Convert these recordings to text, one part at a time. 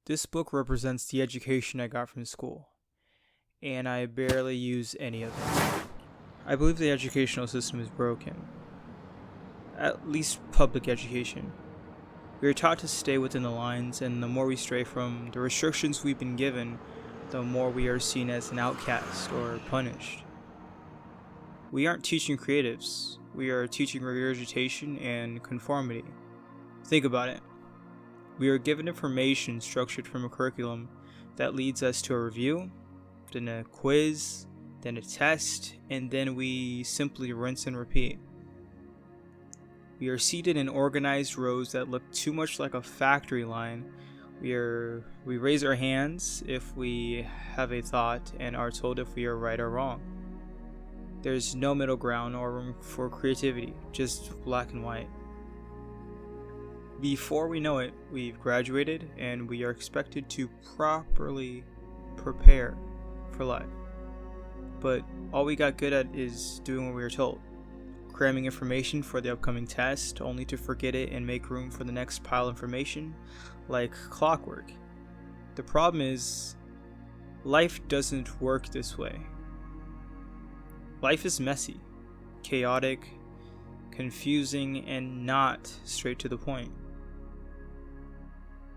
This book represents the education I got from school, and I barely use any of it. I believe the educational system is broken, at least public education. We are taught to stay within the lines, and the more we stray from the restrictions we've been given, the more we are seen as an outcast or punished. We aren't teaching creatives, we are teaching regurgitation and conformity. Think about it. We are given information structured from a curriculum that leads us to a review, then a quiz, then a test, and then we simply rinse and repeat. We are seated in organized rows that look too much like a factory line. We raise our hands if we have a thought and are told if we are right or wrong. There's no middle ground or room for creativity, just black and white. Before we know it, we've graduated and we are expected to properly prepare for life. But all we got good at is doing what we were told. Cramming information for the upcoming test, only to forget it and make room for the next pile of information, like clockwork. The problem is, life doesn't work this way. Life is messy, chaotic, confusing, and not straight to the point.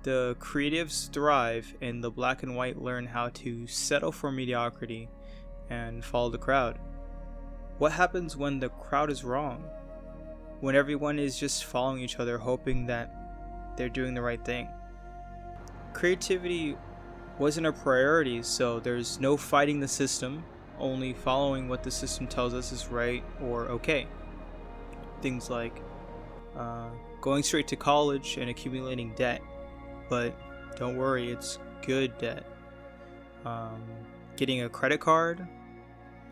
The creatives thrive, and the black and white learn how to settle for mediocrity and follow the crowd. What happens when the crowd is wrong? When everyone is just following each other, hoping that they're doing the right thing? Creativity wasn't a priority, so there's no fighting the system, only following what the system tells us is right or okay. Things like going straight to college and accumulating debt. But don't worry, it's good debt. Getting a credit card,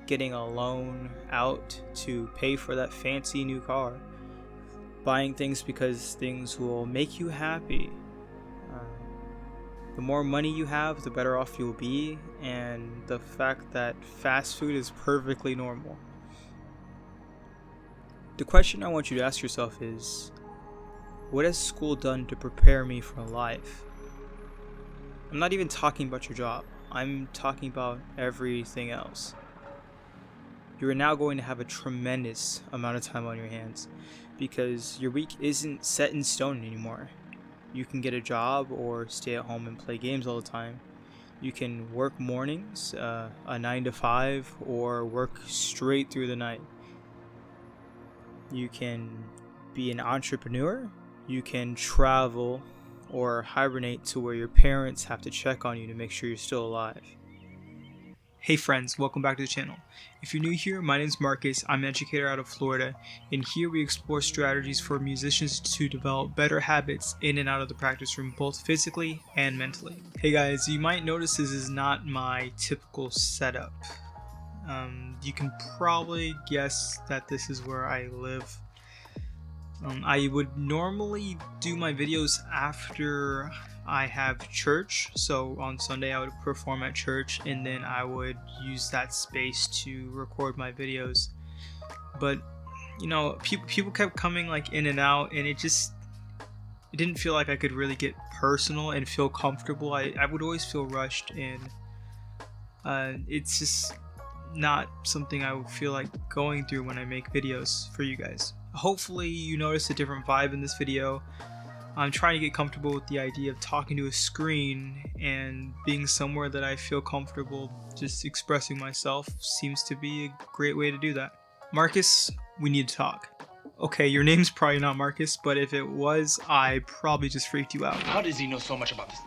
getting a loan out to pay for that fancy new car, buying things because things will make you happy. The more money you have, the better off you'll be, and the fact that fast food is perfectly normal. The question I want you to ask yourself is, what has school done to prepare me for life? I'm not even talking about your job. I'm talking about everything else. You are now going to have a tremendous amount of time on your hands because your week isn't set in stone anymore. You can get a job or stay at home and play games all the time. You can work mornings, a 9 to 5, or work straight through the night. You can be an entrepreneur. You can travel or hibernate to where your parents have to check on you to make sure you're still alive. Hey friends, welcome back to the channel. If you're new here, my name is Marcus. I'm an educator out of Florida, and here we explore strategies for musicians to develop better habits in and out of the practice room, both physically and mentally. Hey guys, you might notice this is not my typical setup. You can probably guess that this is where I live. I would normally do my videos after I have church, so on Sunday I would perform at church and then I would use that space to record my videos. But you know, people kept coming like in and out, and it didn't feel like I could really get personal and feel comfortable. I would always feel rushed, and it's just not something I would feel like going through when I make videos for you guys. Hopefully you notice a different vibe in this video. I'm trying to get comfortable with the idea of talking to a screen, and being somewhere that I feel comfortable just expressing myself seems to be a great way to do that. Marcus, we need to talk. Okay, your name's probably not Marcus, but if it was, I probably just freaked you out. How does he know so much about this?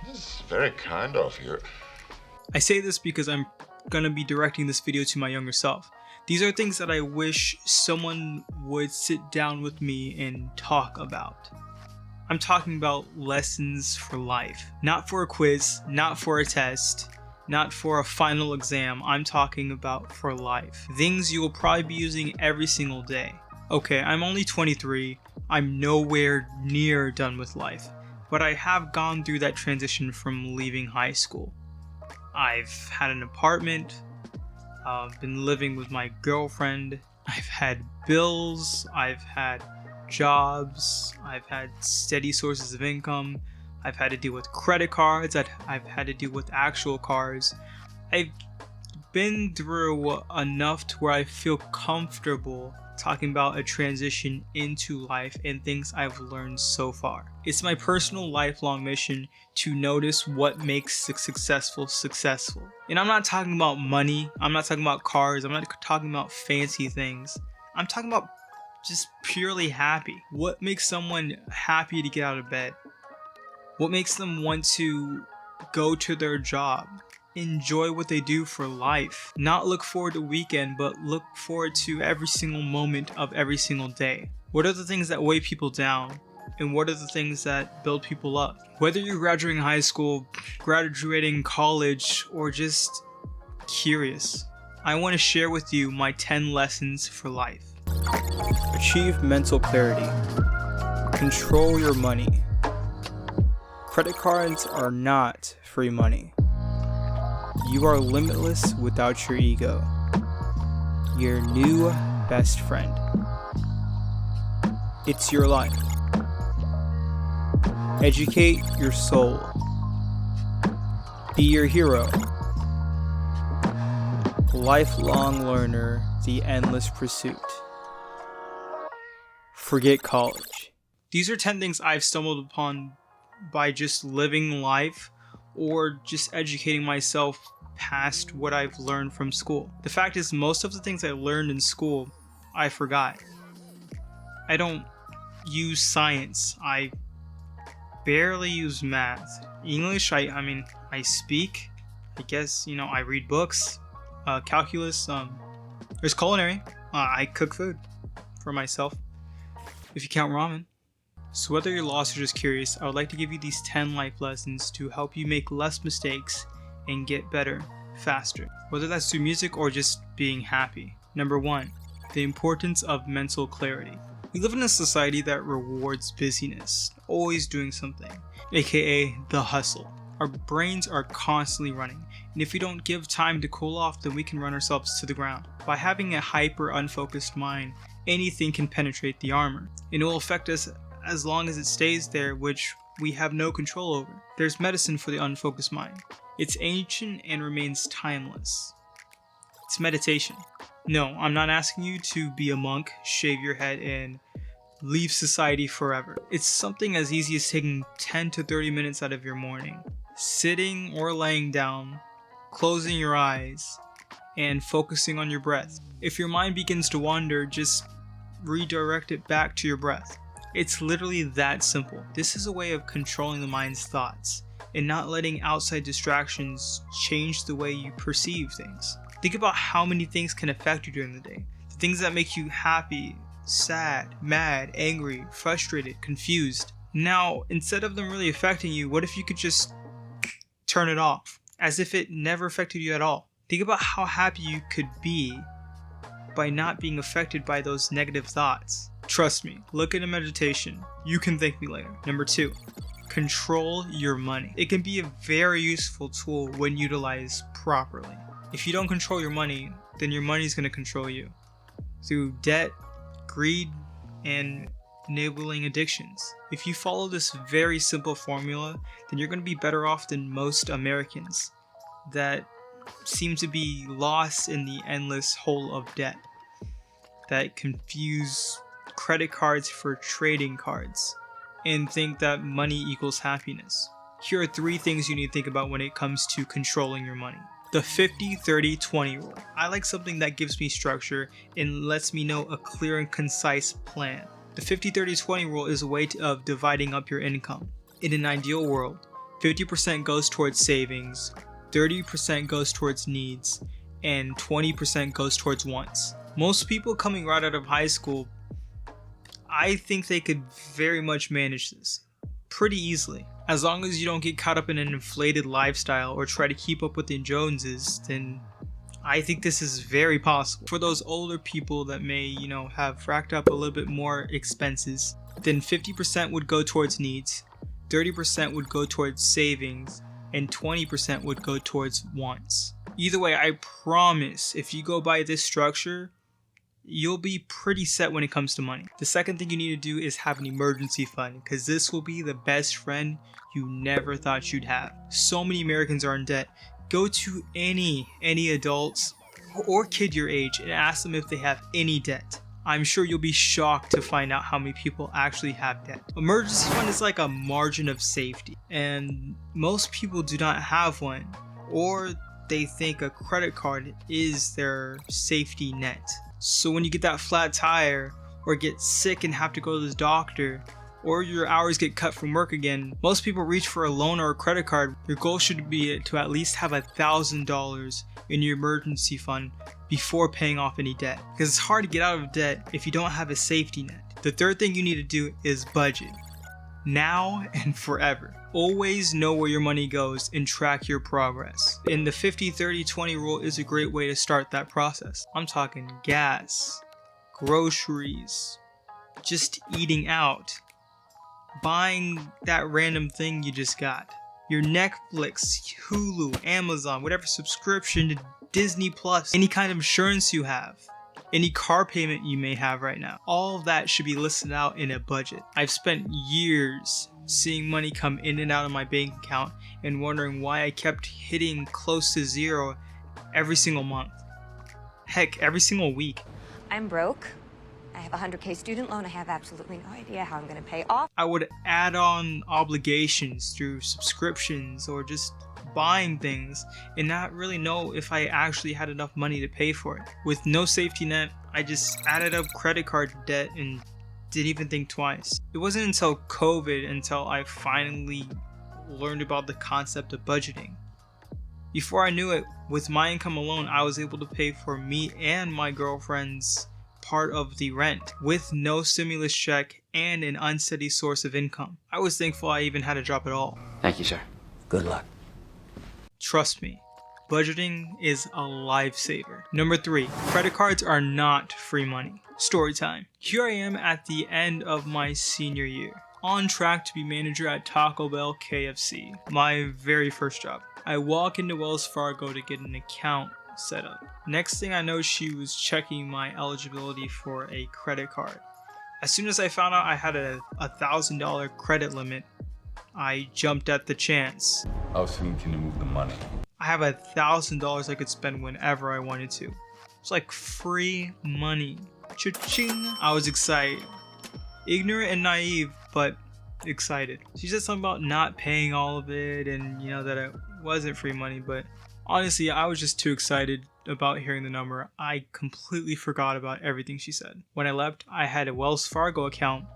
This is very kind of you. I say this because I'm gonna be directing this video to my younger self. These are things that I wish someone would sit down with me and talk about. I'm talking about lessons for life. Not for a quiz, not for a test, not for a final exam. I'm talking about for life. Things you will probably be using every single day. Okay, I'm only 23. I'm nowhere near done with life. But I have gone through that transition from leaving high school. I've had an apartment. I've been living with my girlfriend. I've had bills. I've had jobs, I've had steady sources of income, I've had to deal with credit cards, I've had to deal with actual cars. I've been through enough to where I feel comfortable talking about a transition into life and things I've learned so far. It's my personal lifelong mission to notice what makes successful. And I'm not talking about money, I'm not talking about cars, I'm not talking about fancy things. I'm talking about just purely happy. What makes someone happy to get out of bed? What makes them want to go to their job? Enjoy what they do for life. Not look forward to weekend, but look forward to every single moment of every single day. What are the things that weigh people down? And what are the things that build people up? Whether you're graduating high school, graduating college, or just curious, I want to share with you my 10 lessons for life. Achieve mental clarity. Control your money. Credit cards are not free money. You are limitless without your ego. Your new best friend. It's your life. Educate your soul. Be your hero. Lifelong learner, the endless pursuit. Forget college. These are 10 things I've stumbled upon by just living life or just educating myself past what I've learned from school. The fact is, most of the things I learned in school, I forgot. I don't use science. I barely use math. English, I speak. I guess, I read books. Calculus. There's culinary. I cook food for myself, if you count ramen. So whether you're lost or just curious, I would like to give you these 10 life lessons to help you make less mistakes and get better faster, whether that's through music or just being happy. Number 1, the importance of mental clarity. We live in a society that rewards busyness, always doing something, aka the hustle. Our brains are constantly running, and if we don't give time to cool off, then we can run ourselves to the ground. By having a hyper unfocused mind, anything can penetrate the armor, and it will affect us as long as it stays there, which we have no control over. There's medicine for the unfocused mind. It's ancient and remains timeless. It's meditation. No, I'm not asking you to be a monk, shave your head, and leave society forever. It's something as easy as taking 10 to 30 minutes out of your morning, sitting or laying down, closing your eyes, and focusing on your breath. If your mind begins to wander, just redirect it back to your breath. It's literally that simple. This is a way of controlling the mind's thoughts and not letting outside distractions change the way you perceive things. Think about how many things can affect you during the day. The things that make you happy, sad, mad, angry, frustrated, confused. Now, instead of them really affecting you, what if you could just turn it off, as if it never affected you at all? Think about how happy you could be by not being affected by those negative thoughts. Trust me, look into meditation. You can thank me later. Number 2, control your money. It can be a very useful tool when utilized properly. If you don't control your money, then your money is going to control you through debt, greed, and enabling addictions. If you follow this very simple formula, then you're going to be better off than most Americans that seem to be lost in the endless hole of debt, that confuse credit cards for trading cards and think that money equals happiness. Here are 3 things you need to think about when it comes to controlling your money. The 50-30-20 rule. I like something that gives me structure and lets me know a clear and concise plan. The 50-30-20 rule is a way of dividing up your income. In an ideal world, 50% goes towards savings, 30% goes towards needs, and 20% goes towards wants. Most people coming right out of high school, I think they could very much manage this pretty easily. As long as you don't get caught up in an inflated lifestyle or try to keep up with the Joneses, then I think this is very possible. For those older people that may, have racked up a little bit more expenses, then 50% would go towards needs, 30% would go towards savings, and 20% would go towards wants. Either way, I promise, if you go by this structure, you'll be pretty set when it comes to money. The second thing you need to do is have an emergency fund, because this will be the best friend you never thought you'd have. So many Americans are in debt. Go to any adults or kid your age and ask them if they have any debt. I'm sure you'll be shocked to find out how many people actually have debt. Emergency fund is like a margin of safety, and most people do not have one, or they think a credit card is their safety net. So when you get that flat tire, or get sick and have to go to the doctor, or your hours get cut from work again, most people reach for a loan or a credit card. Your goal should be to at least have $1,000 in your emergency fund before paying off any debt, because it's hard to get out of debt if you don't have a safety net. The third thing you need to do is budget. Now and forever. Always know where your money goes and track your progress. And the 50-30-20 rule is a great way to start that process. I'm talking gas, groceries, just eating out, buying that random thing you just got, your Netflix, Hulu, Amazon, whatever subscription to Disney Plus, any kind of insurance you have, any car payment you may have right now. All of that should be listed out in a budget. I've spent years seeing money come in and out of my bank account and wondering why I kept hitting close to zero every single month. Heck, every single week. I'm broke. I have a $100K student loan. I have absolutely no idea how I'm going to pay off. I would add on obligations through subscriptions or just buying things and not really know if I actually had enough money to pay for it. With no safety net, I just added up credit card debt and didn't even think twice. It wasn't until COVID until I finally learned about the concept of budgeting. Before I knew it, with my income alone, I was able to pay for me and my girlfriend's part of the rent with no stimulus check and an unsteady source of income. I was thankful I even had a job at all. Thank you, sir. Good luck. Trust me, budgeting is a lifesaver. Number 3, credit cards are not free money. Story time. Here I am at the end of my senior year, on track to be manager at Taco Bell KFC, my very first job. I walk into Wells Fargo to get an account set up. Next thing I know, she was checking my eligibility for a credit card. As soon as I found out I had a $1,000 credit limit, I jumped at the chance. How soon can you move the money? I have $1,000 I could spend whenever I wanted to. It's like free money. Cha-ching! I was excited. Ignorant and naive, but excited. She said something about not paying all of it and, that it wasn't free money, but honestly, I was just too excited about hearing the number. I completely forgot about everything she said. When I left, I had a Wells Fargo account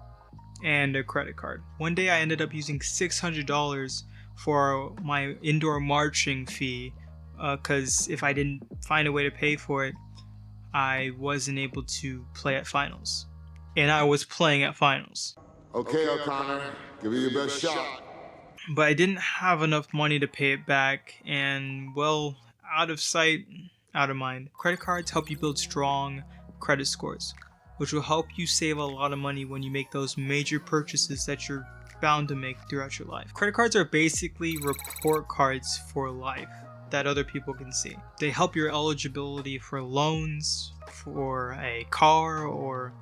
and a credit card. One day I ended up using $600 for my indoor marching fee because if I didn't find a way to pay for it, I wasn't able to play at finals. And I was playing at finals. Okay, O'Connor, give it your best shot. But I didn't have enough money to pay it back, and well, out of sight, out of mind. Credit cards help you build strong credit scores, which will help you save a lot of money when you make those major purchases that you're bound to make throughout your life. Credit cards are basically report cards for life that other people can see. They help your eligibility for loans, for a car or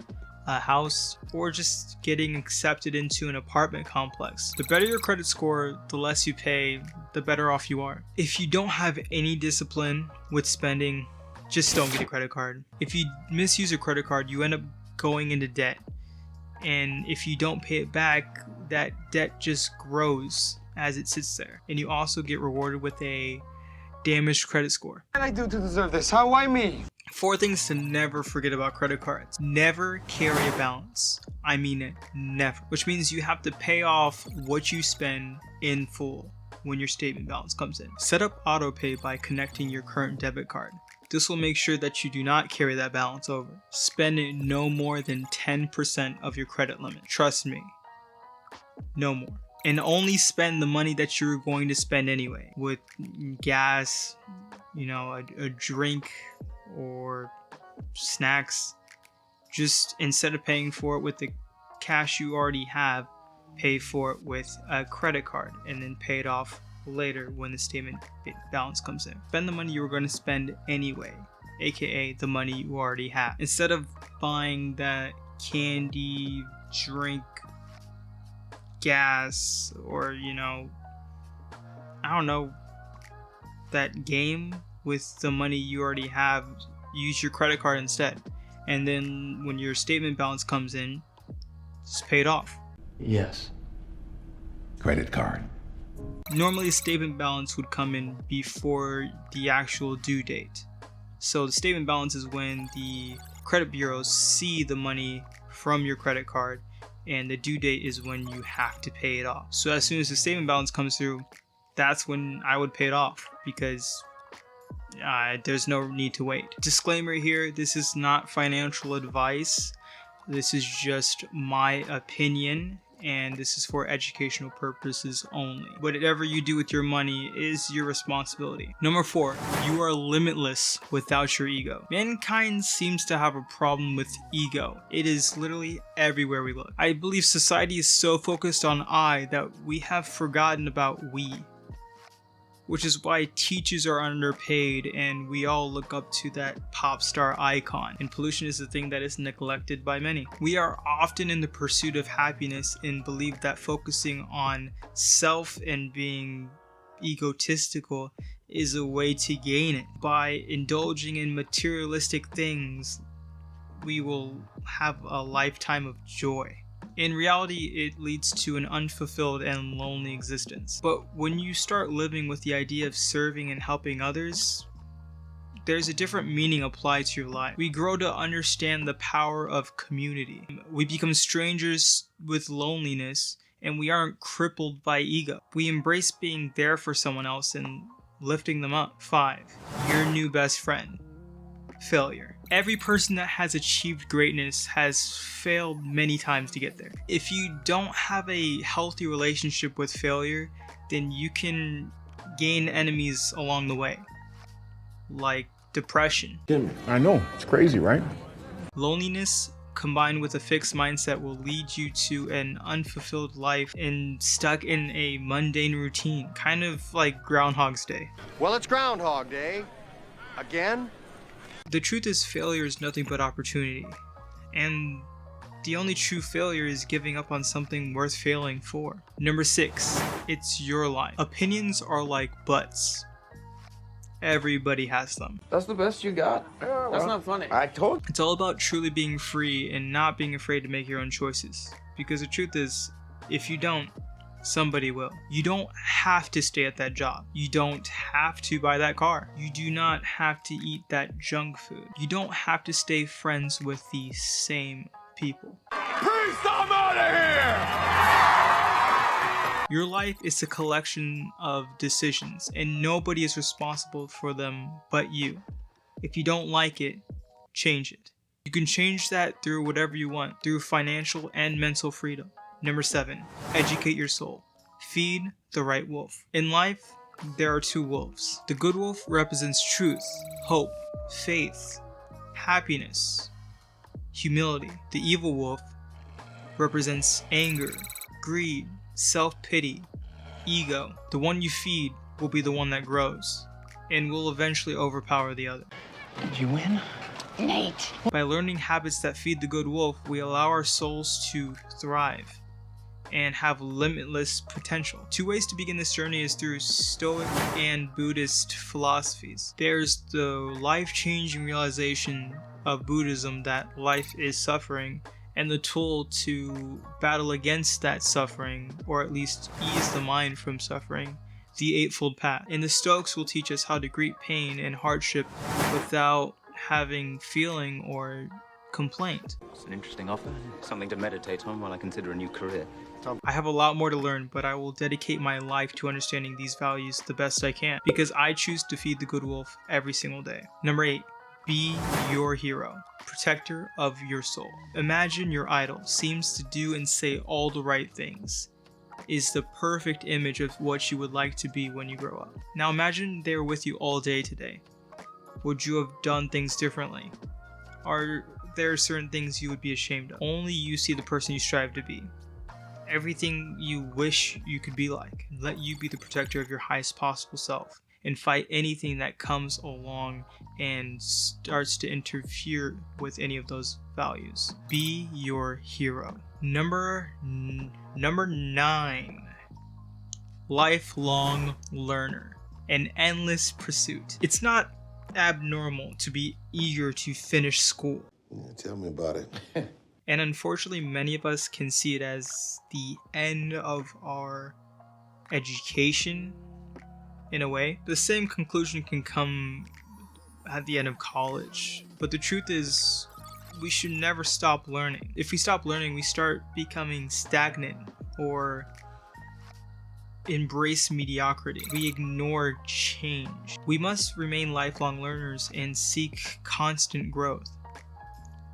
a house, or just getting accepted into an apartment complex. The better your credit score, the less you pay, the better off you are. If you don't have any discipline with spending, just don't get a credit card. If you misuse a credit card, you end up going into debt. And if you don't pay it back, that debt just grows as it sits there. And you also get rewarded with a damaged credit score. What did I do to deserve this? How? Why me? 4 things to never forget about credit cards. Never carry a balance. I mean it, never. Which means you have to pay off what you spend in full when your statement balance comes in. Set up autopay by connecting your current debit card. This will make sure that you do not carry that balance over. Spend it no more than 10% of your credit limit. Trust me, no more. And only spend the money that you're going to spend anyway. With gas, a drink, or snacks. Just instead of paying for it with the cash you already have, pay for it with a credit card and then pay it off later when the statement balance comes in. Spend the money you were going to spend anyway aka the money you already have. Instead of buying that candy, drink, gas, or I don't know, that game with the money you already have, use your credit card instead. And then when your statement balance comes in, just pay it off. Yes. Credit card. Normally, a statement balance would come in before the actual due date. So the statement balance is when the credit bureaus see the money from your credit card, and the due date is when you have to pay it off. So as soon as the statement balance comes through, that's when I would pay it off, because there's no need to wait. Disclaimer here, this is not financial advice. This is just my opinion, and this is for educational purposes only. Whatever you do with your money is your responsibility. Number 4, you are limitless without your ego. Mankind seems to have a problem with ego. It is literally everywhere we look. I believe society is so focused on I that we have forgotten about we, which is why teachers are underpaid and we all look up to that pop star icon. And pollution is the thing that is neglected by many. We are often in the pursuit of happiness and believe that focusing on self and being egotistical is a way to gain it. By indulging in materialistic things, we will have a lifetime of joy. In reality, it leads to an unfulfilled and lonely existence. But when you start living with the idea of serving and helping others, there's a different meaning applied to your life. We grow to understand the power of community. We become strangers with loneliness, and we aren't crippled by ego. We embrace being there for someone else and lifting them up. 5, your new best friend. Failure. Every person that has achieved greatness has failed many times to get there. If you don't have a healthy relationship with failure, then you can gain enemies along the way, like depression. I know, it's crazy, right? Loneliness combined with a fixed mindset will lead you to an unfulfilled life and stuck in a mundane routine, kind of like Groundhog's Day. Well, it's Groundhog Day. Again? The truth is, failure is nothing but opportunity, and the only true failure is giving up on something worth failing for. Number 6, it's your life. Opinions are like butts. Everybody has them. That's the best you got? That's not funny. I told It's all about truly being free and not being afraid to make your own choices. Because the truth is, if you don't, somebody will. You don't have to stay at that job. You don't have to buy that car. You do not have to eat that junk food. You don't have to stay friends with the same people. Priest, I'm out of here! Your life is a collection of decisions, and nobody is responsible for them but you. If you don't like it, change it. You can change that through whatever you want, through financial and mental freedom. Number 7, educate your soul. Feed the right wolf. In life, there are 2 wolves. The good wolf represents truth, hope, faith, happiness, humility. The evil wolf represents anger, greed, self-pity, ego. The one you feed will be the one that grows and will eventually overpower the other. Did you win? Nate. By learning habits that feed the good wolf, we allow our souls to thrive and have limitless potential. 2 ways to begin this journey is through Stoic and Buddhist philosophies. There's the life-changing realization of Buddhism that life is suffering, and the tool to battle against that suffering, or at least ease the mind from suffering, the Eightfold Path. And the Stoics will teach us how to greet pain and hardship without having feeling or complaint. It's an interesting offer, something to meditate on while I consider a new career. I have a lot more to learn, but I will dedicate my life to understanding these values the best I can, because I choose to feed the good wolf every single day. Number 8, be your hero, protector of your soul. Imagine your idol seems to do and say all the right things, is the perfect image of what you would like to be when you grow up. Now imagine they're with you all day today. Would you have done things differently? Are there certain things you would be ashamed of? Only you see the person you strive to be. Everything you wish you could be like. Let you be the protector of your highest possible self. and fight anything that comes along and starts to interfere with any of those values. Be your hero. Number 9. Lifelong learner. An endless pursuit. It's not abnormal to be eager to finish school. Yeah, tell me about it. And unfortunately, many of us can see it as the end of our education in a way. The same conclusion can come at the end of college. But the truth is, we should never stop learning. If we stop learning, we start becoming stagnant or embrace mediocrity. We ignore change. We must remain lifelong learners and seek constant growth.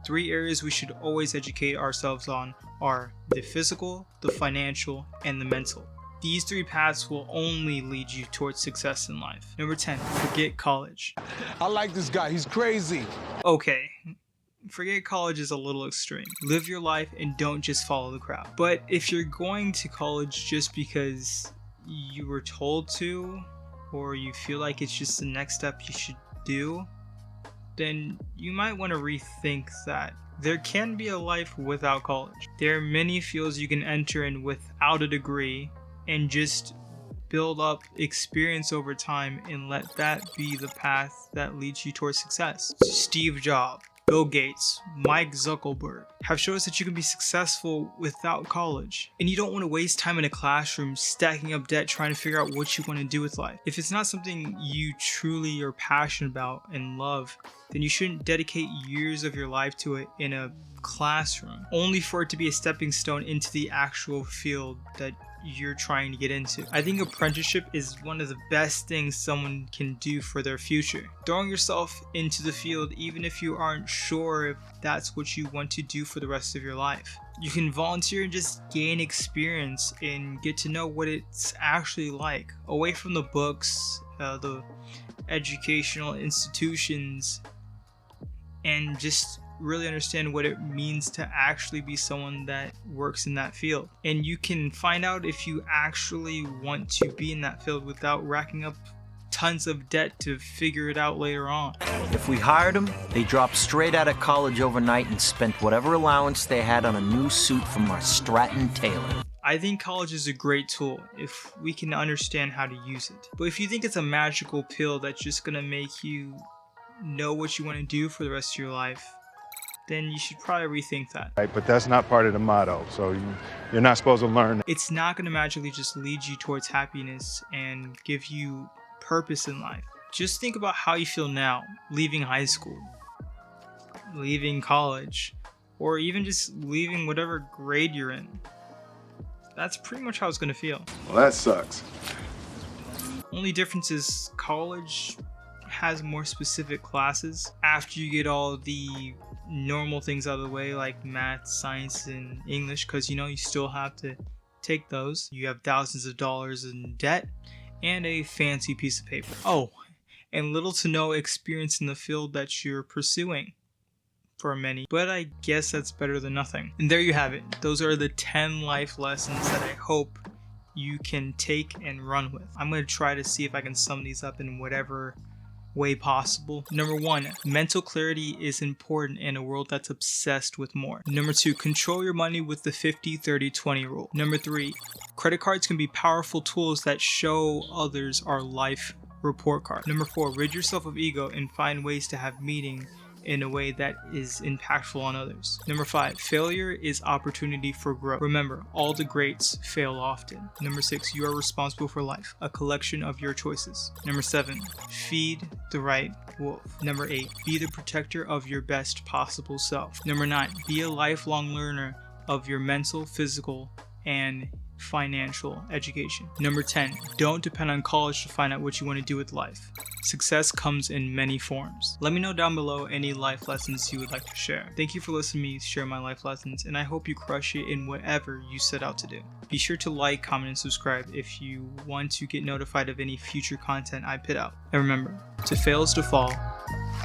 3 areas we should always educate ourselves on are the physical, the financial, and the mental. These 3 paths will only lead you towards success in life. Number 10, forget college. I like this guy. He's crazy. Okay, forget college is a little extreme. Live your life and don't just follow the crowd. But if you're going to college just because you were told to, or you feel like it's just the next step you should do, then you might want to rethink that. There can be a life without college. There are many fields you can enter in without a degree and just build up experience over time and let that be the path that leads you towards success. Steve Jobs, Bill Gates, Mike Zuckerberg have shown us that you can be successful without college. And you don't want to waste time in a classroom stacking up debt trying to figure out what you want to do with life. If it's not something you truly are passionate about and love, then you shouldn't dedicate years of your life to it in a classroom, only for it to be a stepping stone into the actual field that you're trying to get into. I think apprenticeship is one of the best things someone can do for their future. Throwing yourself into the field even if you aren't sure if that's what you want to do for the rest of your life. You can volunteer and just gain experience and get to know what it's actually like, away from the books, the educational institutions, and just really understand what it means to actually be someone that works in that field. And you can find out if you actually want to be in that field without racking up tons of debt to figure it out later on. If we hired them, they dropped straight out of college overnight and spent whatever allowance they had on a new suit from our Stratton tailor. I think college is a great tool if we can understand how to use it. But if you think it's a magical pill that's just gonna make you know what you want to do for the rest of your life, then you should probably rethink that. Right, but that's not part of the motto, so you're not supposed to learn. It's not going to magically just lead you towards happiness and give you purpose in life. Just think about how you feel now, leaving high school, leaving college, or even just leaving whatever grade you're in. That's pretty much how it's going to feel. Well, that sucks. Only difference is college has more specific classes after you get all the normal things out of the way, like math, science, and English, because you still have to take those. You have thousands of dollars in debt and a fancy piece of paper. Oh, and little to no experience in the field that you're pursuing for many, but I guess that's better than nothing. And there you have it. Those are the 10 life lessons that I hope you can take and run with. I'm going to try to see if I can sum these up in whatever way possible. Number 1, mental clarity is important in a world that's obsessed with more. Number 2, control your money with the 50-30-20 rule. Number 3, credit cards can be powerful tools that show others our life report card. Number 4, rid yourself of ego and find ways to have meaning in a way that is impactful on others. Number 5, failure is opportunity for growth. Remember, all the greats fail often. Number 6, you are responsible for life, a collection of your choices. Number 7, feed the right wolf. Number 8, be the protector of your best possible self. Number 9, be a lifelong learner of your mental, physical, and financial education. Number 10, don't depend on college to find out what you want to do with life. Success comes in many forms. Let me know down below any life lessons you would like to share. Thank you for listening to me share my life lessons, and I hope you crush it in whatever you set out to do. Be sure to like, comment, and subscribe if you want to get notified of any future content I put out. And remember, to fail is to fall,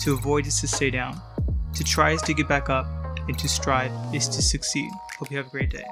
to avoid is to stay down, to try is to get back up, and to strive is to succeed. Hope you have a great day.